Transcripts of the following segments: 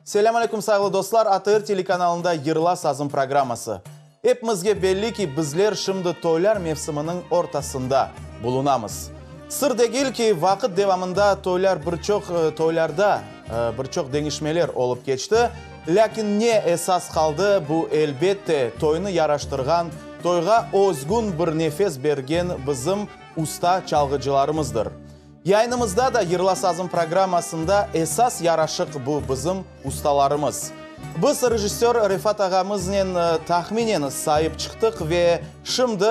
Selamun aleyküm sayılı dostlar. ATR telekanalında Yırla Sazın programması. Hepimizge belli ki bizler şimdi toylar mevsiminin ortasında bulunamız. Sır değil ki vakit devamında toylarda birçok değişmeler olup geçti. Lakin ne esas kaldı bu elbette toyunu yaraştırgan, toyga özgün bir nefes bergen bizim usta çalgıcılarımızdır. Yayınımızda da Yırla Sazın programmasında esas yaraşık bu bizim ustalarımız. Biz rejissör Rifat ağamızla tahminen sahip çıktık ve şimdi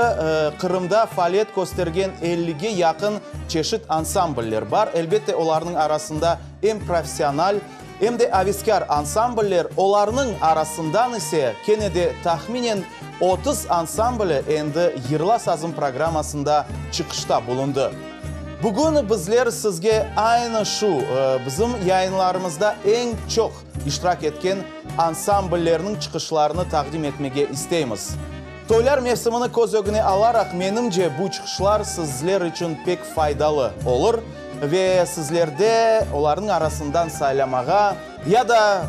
Kırım'da faaliyet göstergen 50'ge yakın çeşit ansambller var. Elbette onların arasında hem profesyonel hem de aviskar ansambller, onların arasından ise kenede tahminen 30 ansambli endi Yırla Sazın programmasında çıkışta bulundu. Bugün bizler sizge aynı şu bizim yayınlarımızda en çok iştirak etken ansambllerinin çıkışlarını takdim etmeye isteyimiz. Toylar mevsimini göz önüne alarak menimce bu çıkışlar sizler için pek faydalı olur ve sizlerde onların arasından saylamağa ya da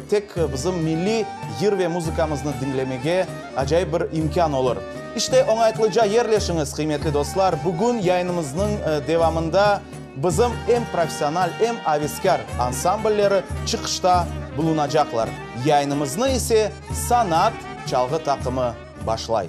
tek bizim milli yır ve müzikamızı dinlemeye acayip bir imkan olur. İşte onaytlıca yerleşiniz kıymetli dostlar. Bugün yayınımızın devamında bizim hem profesyonel hem aviskar ansamblleri çıkışta bulunacaklar. Yayınımızın ise sanat çalgı takımı başlay.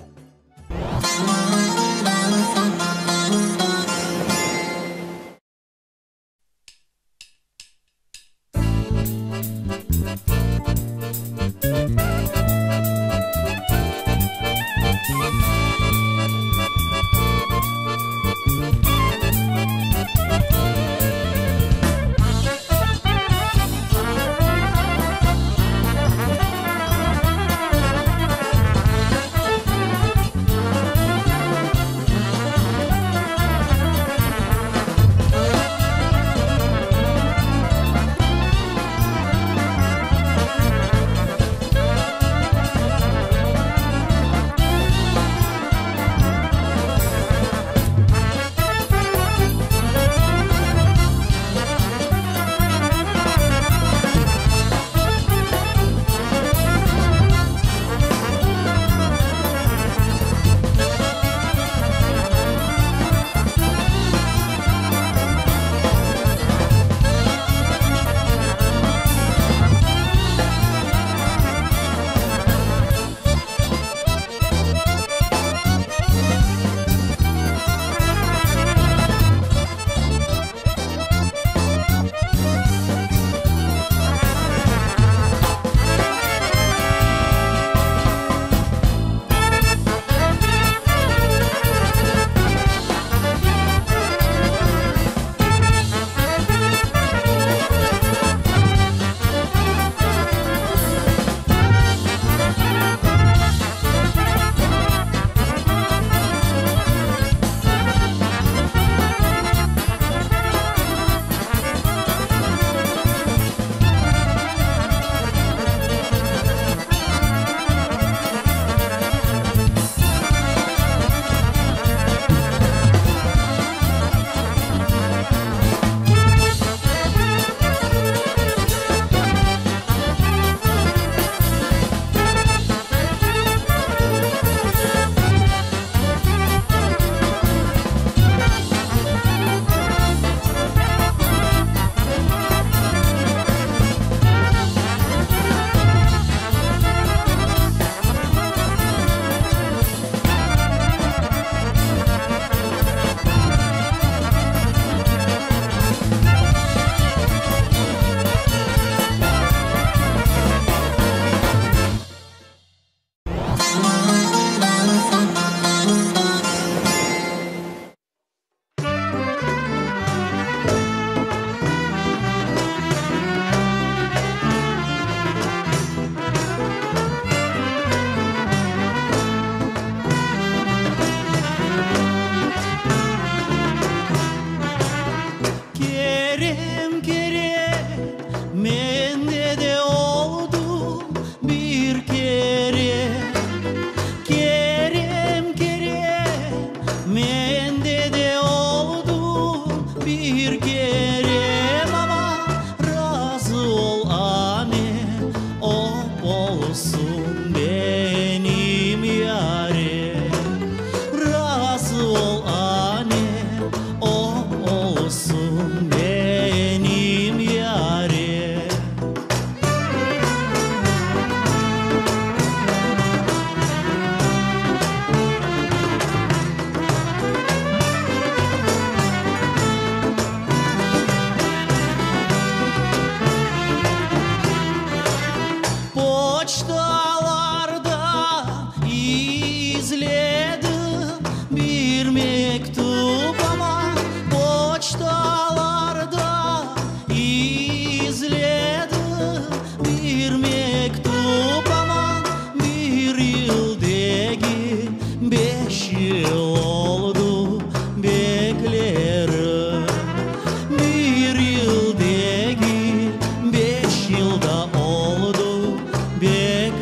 Poçtalarda izledim bir mektup ama poçtalarda izledim bir mektup ama bir yıldaki 5 yıl oldu beklerim. Bir yıldaki 5 yılda oldu beklerim.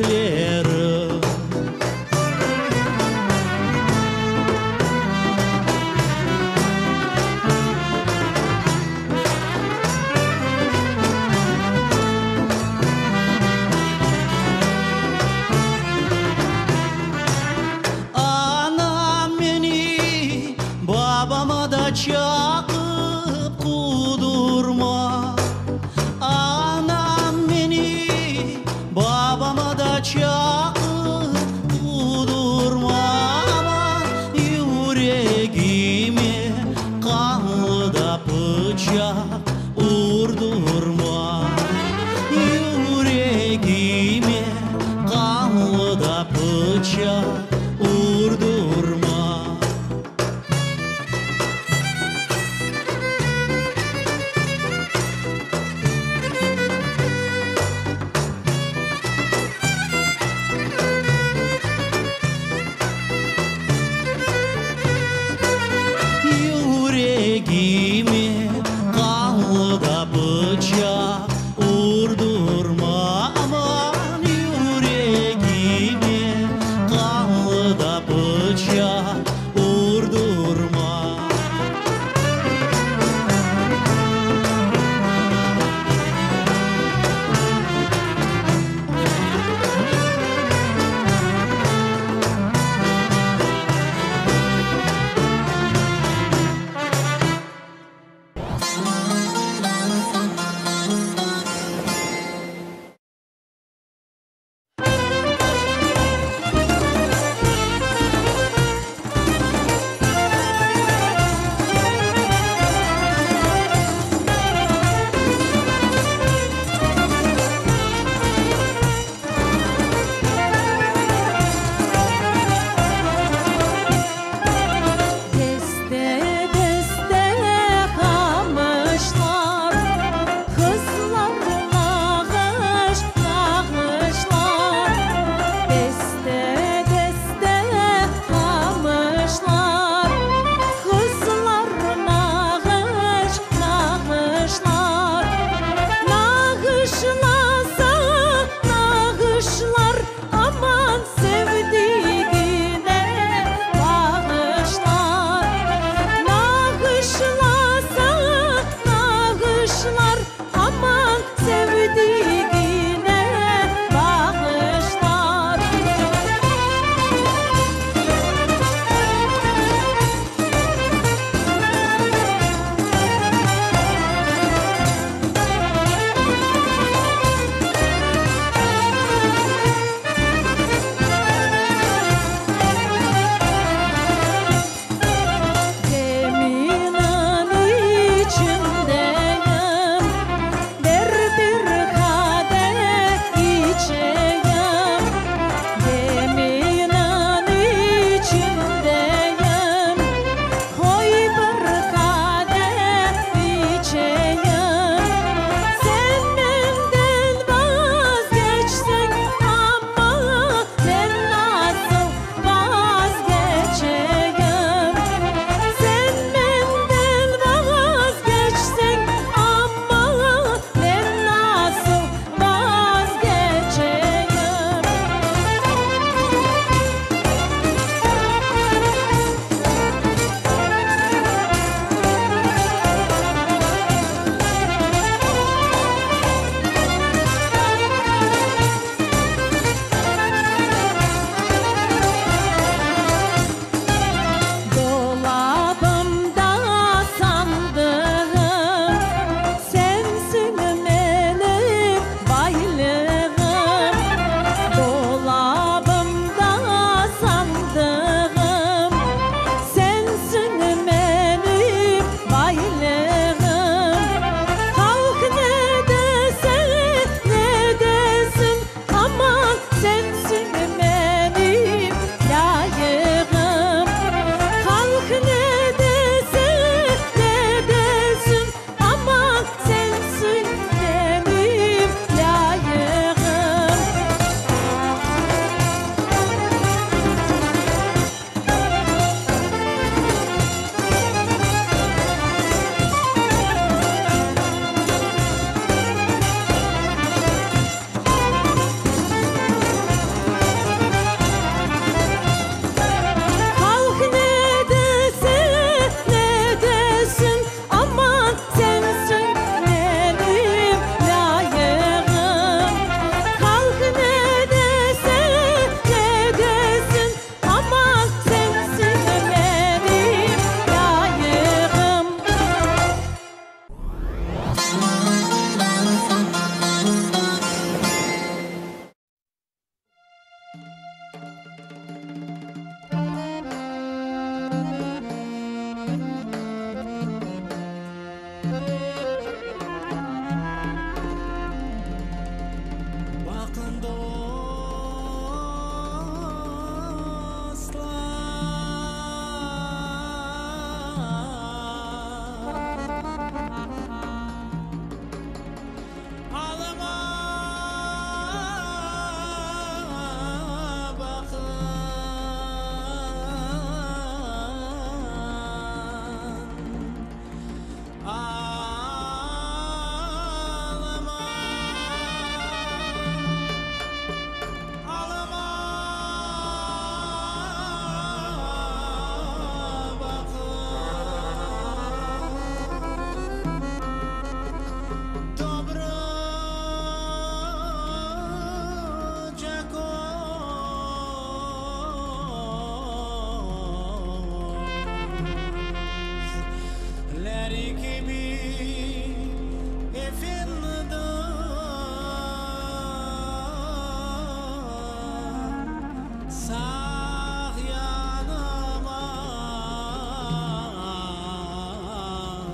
sağ yanıma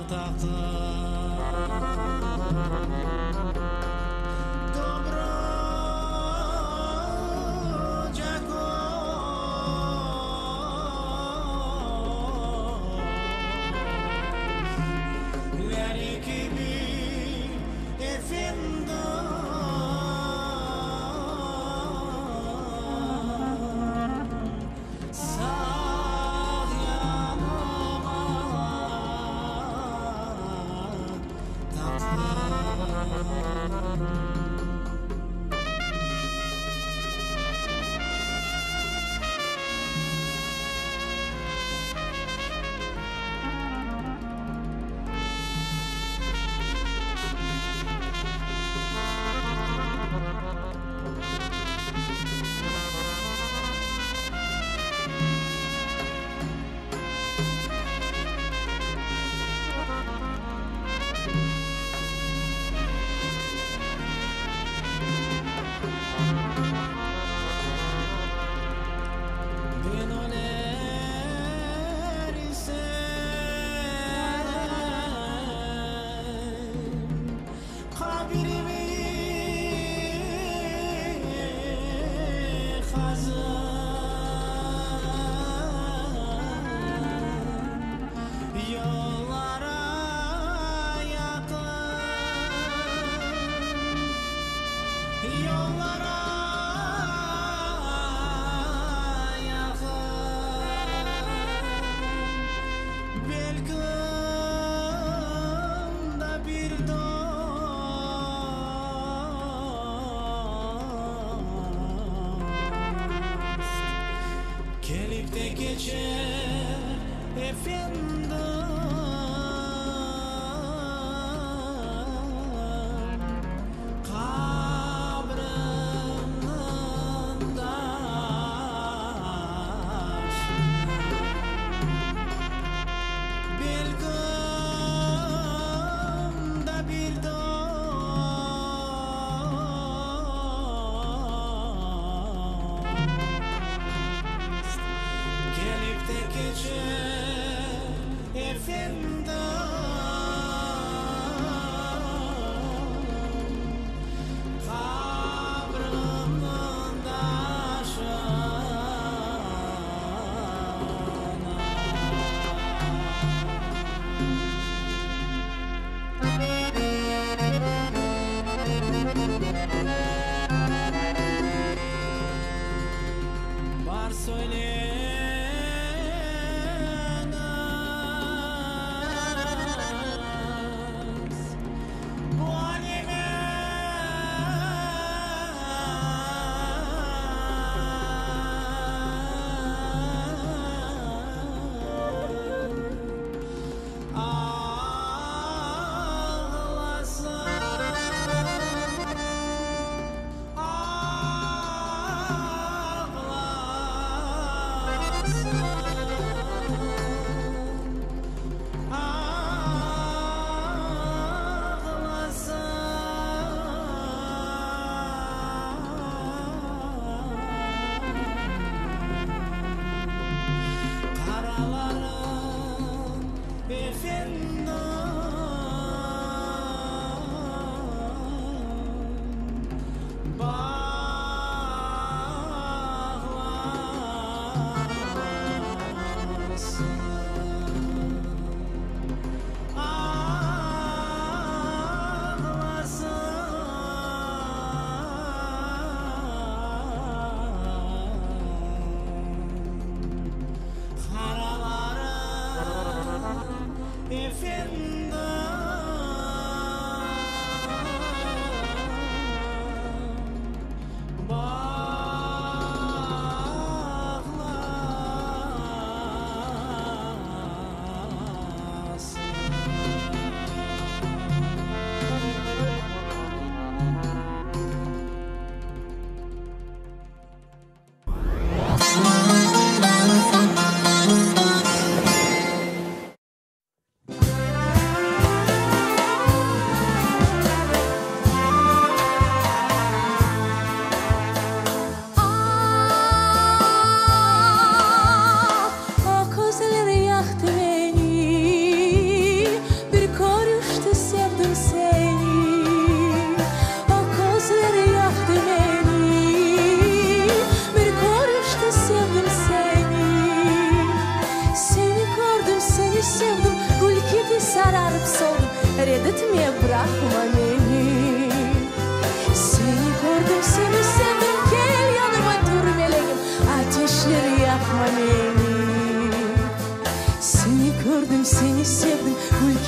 taktım.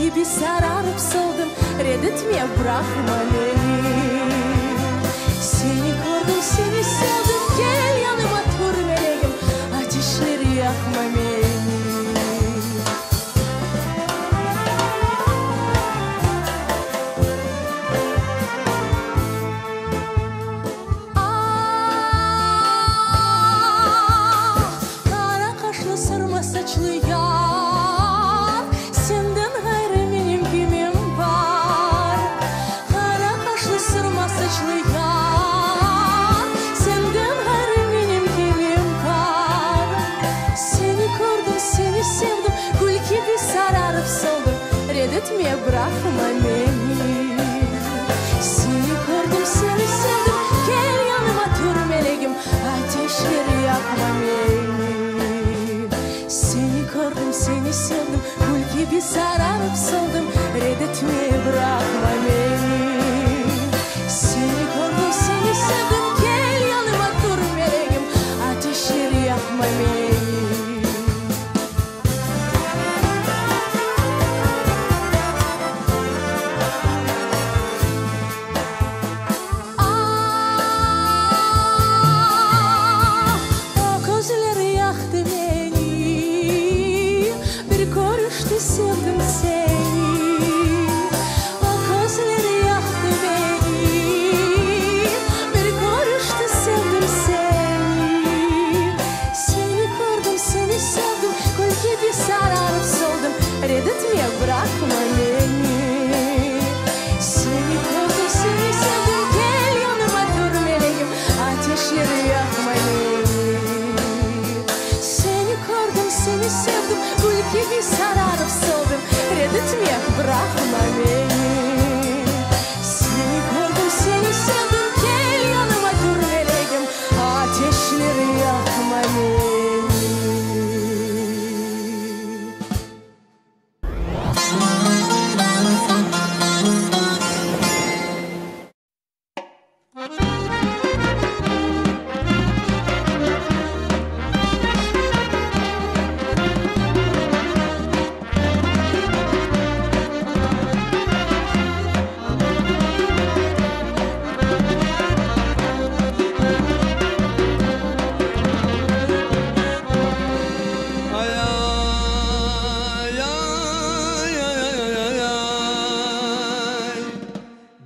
gibi sararıp soldum, reddetmeye bırakma beni. Seni gördüm, seni sevdim, gel yanıma tur meleğim, ateşleri yakma beni. Saçlı yar, senden gayrı benim kimim var? Kara kaşlı sırma saçlı yar, senden gayrı benim kimim var? Seni gördüm, seni sevdim, gül gibi sararıp soldum, reddetmeye bırakma beni. Seni gördüm, seni sevdim, gel yanıma tur meleğim, ateşleri yakma beni. Seni gördüm, seni sevdim, gül gibi sararıp soldum, reddetmeye bırakma beni. Seni gördüm, seni sevdim, gel yanıma dur meleğim, ateşleri yakma beni. O gözleri yaktı beni, sevdim seni. O gözleri yaktı beni, bir görüşte sevdim seni. Seni gördüm, seni sevdim, gül gibi sararıp soldum, reddetmeye bırakma beni. Seni gördüm, seni sevdim, gel yanıma dur meleğim, ateşleri yakma beni. Seni gördüm, seni sevdim, gül gibi sararıp soldum, reddetmeye bırakma beni. Seni gördüm, seni sevdim, gel yanıma dur meleğim, ateşleri yakma beni.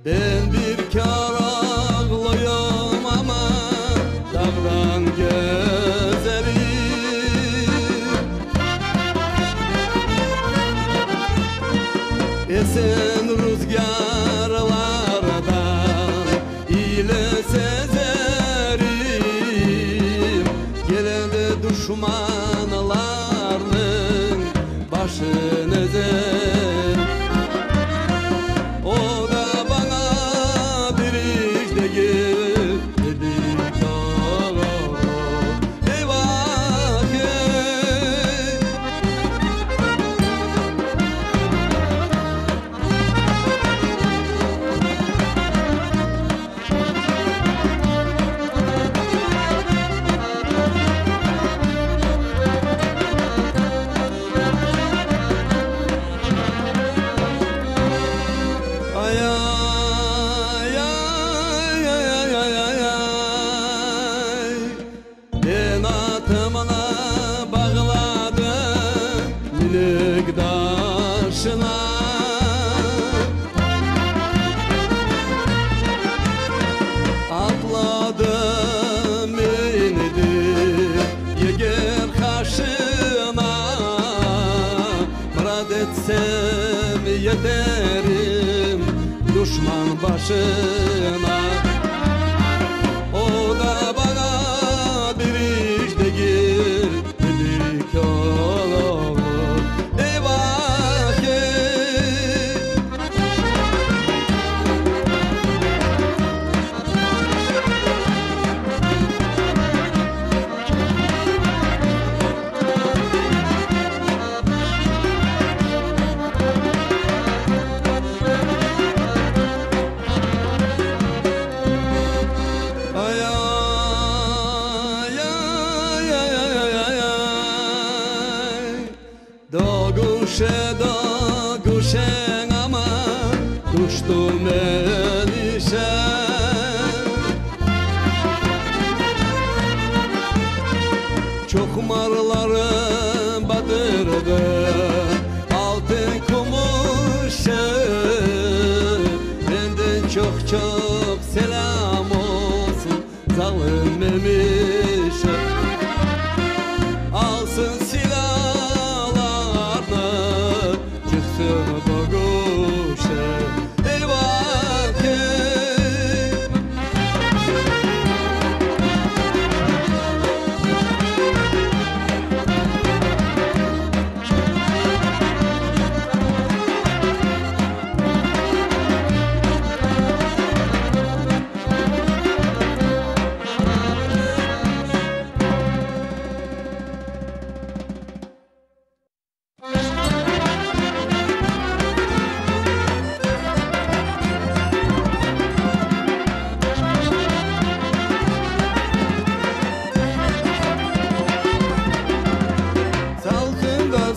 Ben bir kar ağlayım ama dağdan güzelim. Esen rüzgarlardan ile sezerim. Gelende düşmanlarının başını ezer. O da bana bir işte gel dedi kara. Eyvah ey. Ay ay ay ay ay ay ay. Ben atımına bağladım minik taşına. Atladım indim yeger kaşına. Murad etsem yeterim düşman başına. O da bana bir işte gir dedik oğlum. Eyvah ey. çok marlarım badırdı altın kumuşu benden çok çok selam olsun zalim memişe alsın silahlarını çıksın doğuşa eyvah ki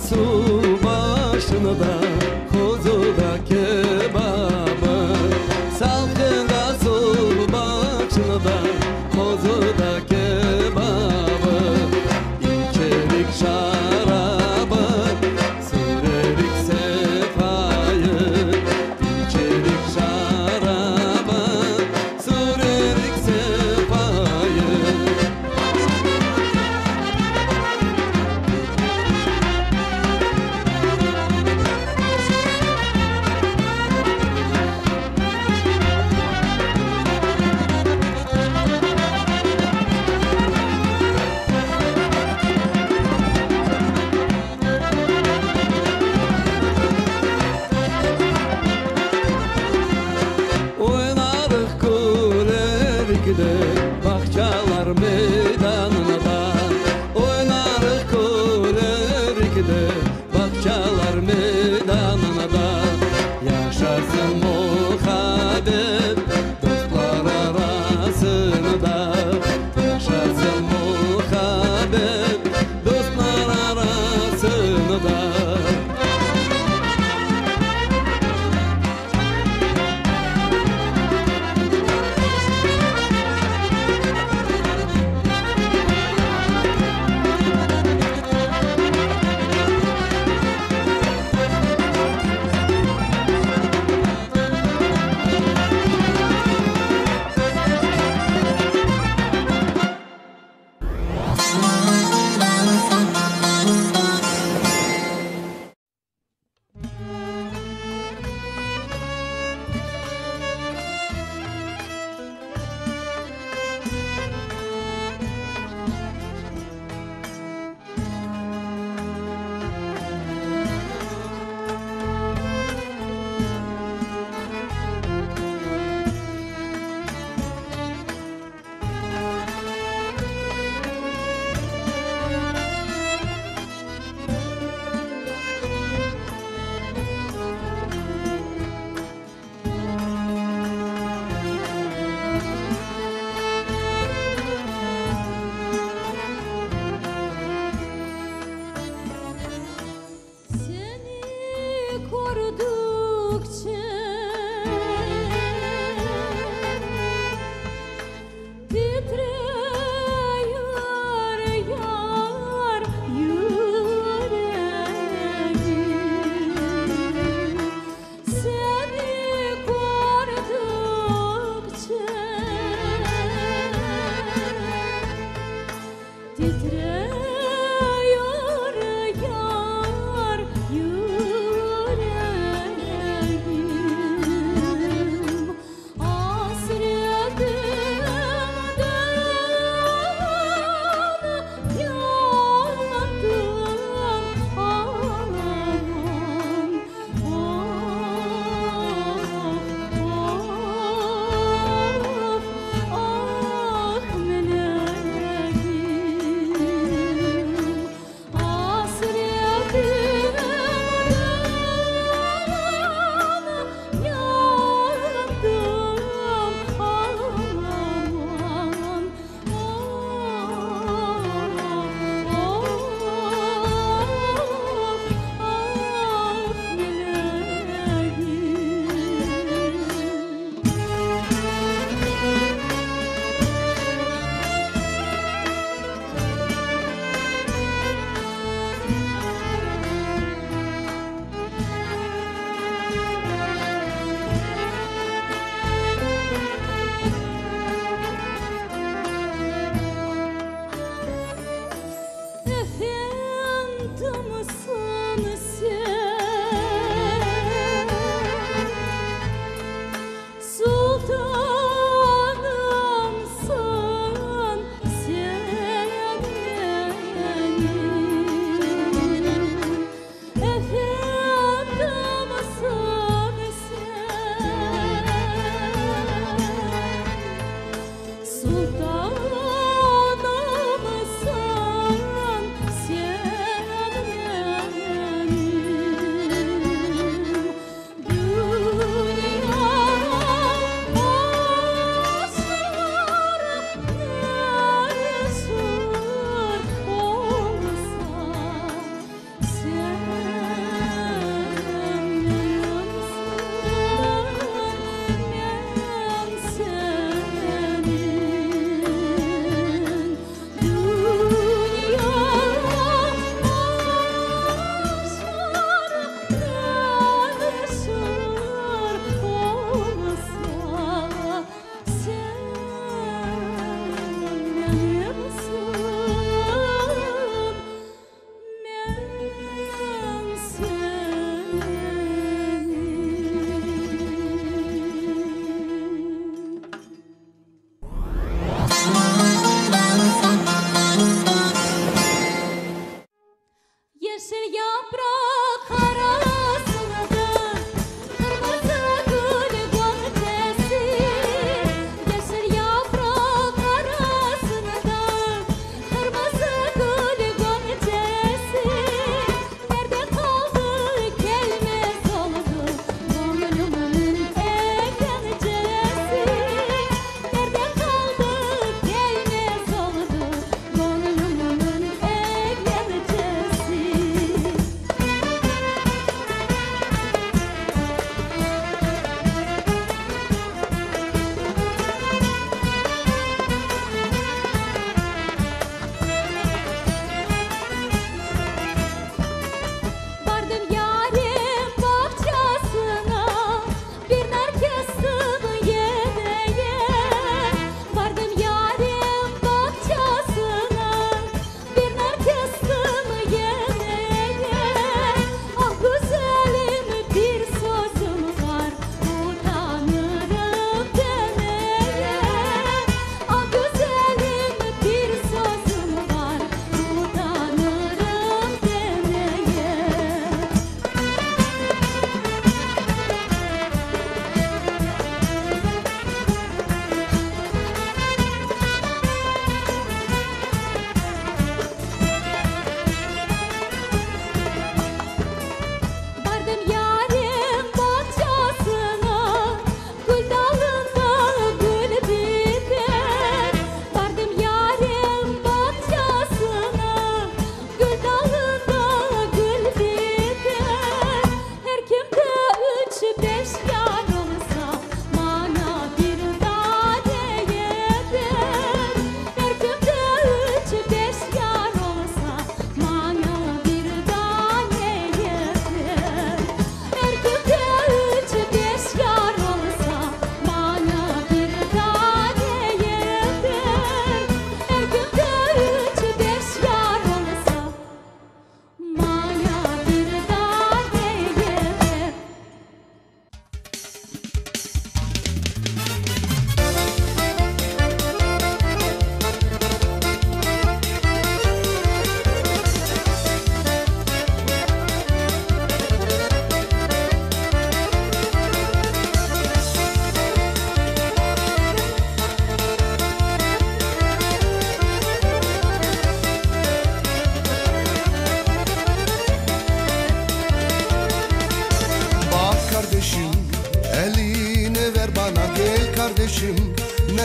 su başını da kuzu da kebabı salkında su başını da kuzu da kebabı İçerik şarabı sürerik sefayı İçerik şarabı sürerik sefayı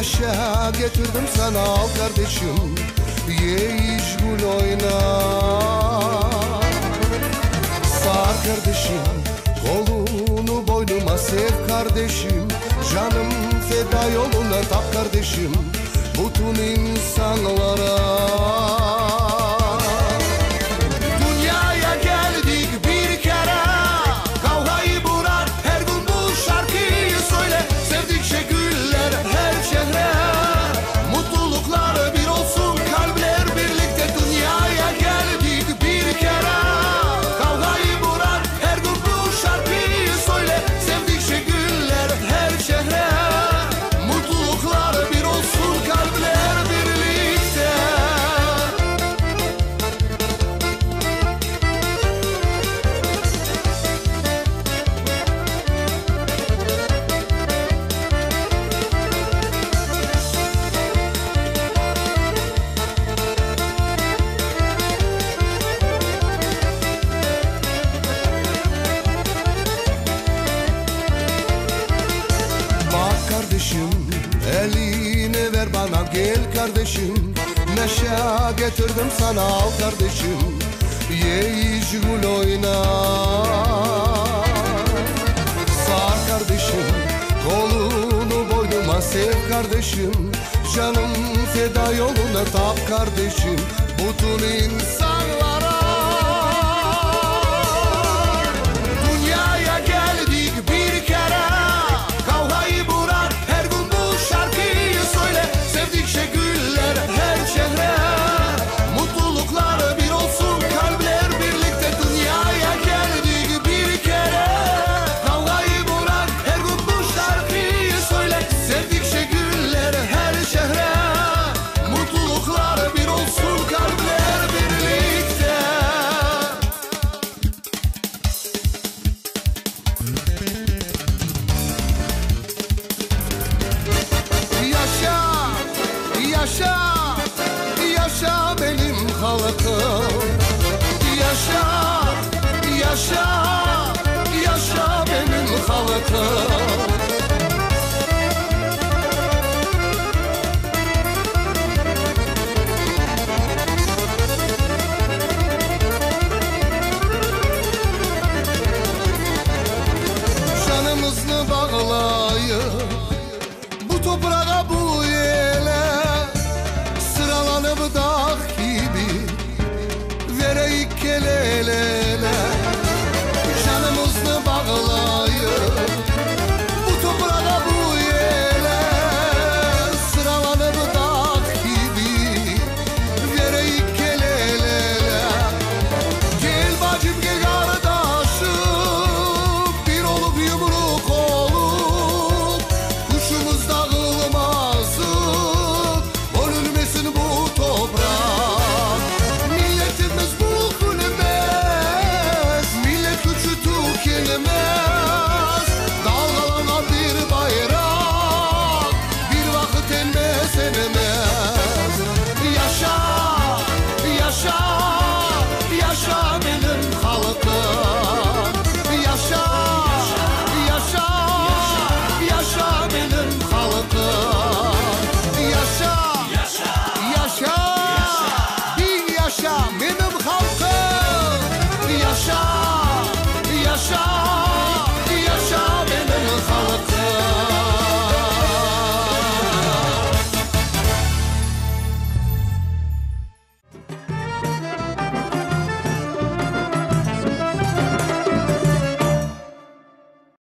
neşe getirdim sana al kardeşim. Ye iç gül oyna. Sar kardeşim, kolunu boynuma sev kardeşim. Canım feda yoluna tap kardeşim, bütün insanlara. Dünyaya geldik bir kere, kavgayı bırak, her gün bu şarkıyı söyle. Sevdikçe güller her şehre, mutluluklar bir olsun, kalpler birlikte. Dünyaya geldik bir kere, kavgayı bırak, her gün bu şarkıyı söyle. Sevdikçe güller her şehre, mutluluklar bir olsun, kalpler birlikte. Bak kardeşim, elini ver bana gel kardeşim. Neşe getirdim sana al kardeşim. Ye iç gül oyna. Sar kardeşim, kolunu boynuma sev kardeşim. Canım feda yoluna tap kardeşim, bütün insanlara. Dünyaya geldik bir kere, kavgayı bırak, her gün bu şarkıyı söyle. Sevdikçe güller her şehre, mutluluklar bir olsun, kalpler birlikte. Dünyaya geldik bir kere, kavgayı bırak, her gün bu şarkıyı söyle. Sevdikçe güller her şehre, mutluluklar bir olsun, kalpler birlikte. Yaşa, yaşa, yaşa benim halkım. Yaşa, yaşa, yaşa benim halkım. Canımızı bağlayıp bu toprağa bu yele, sıralanıp da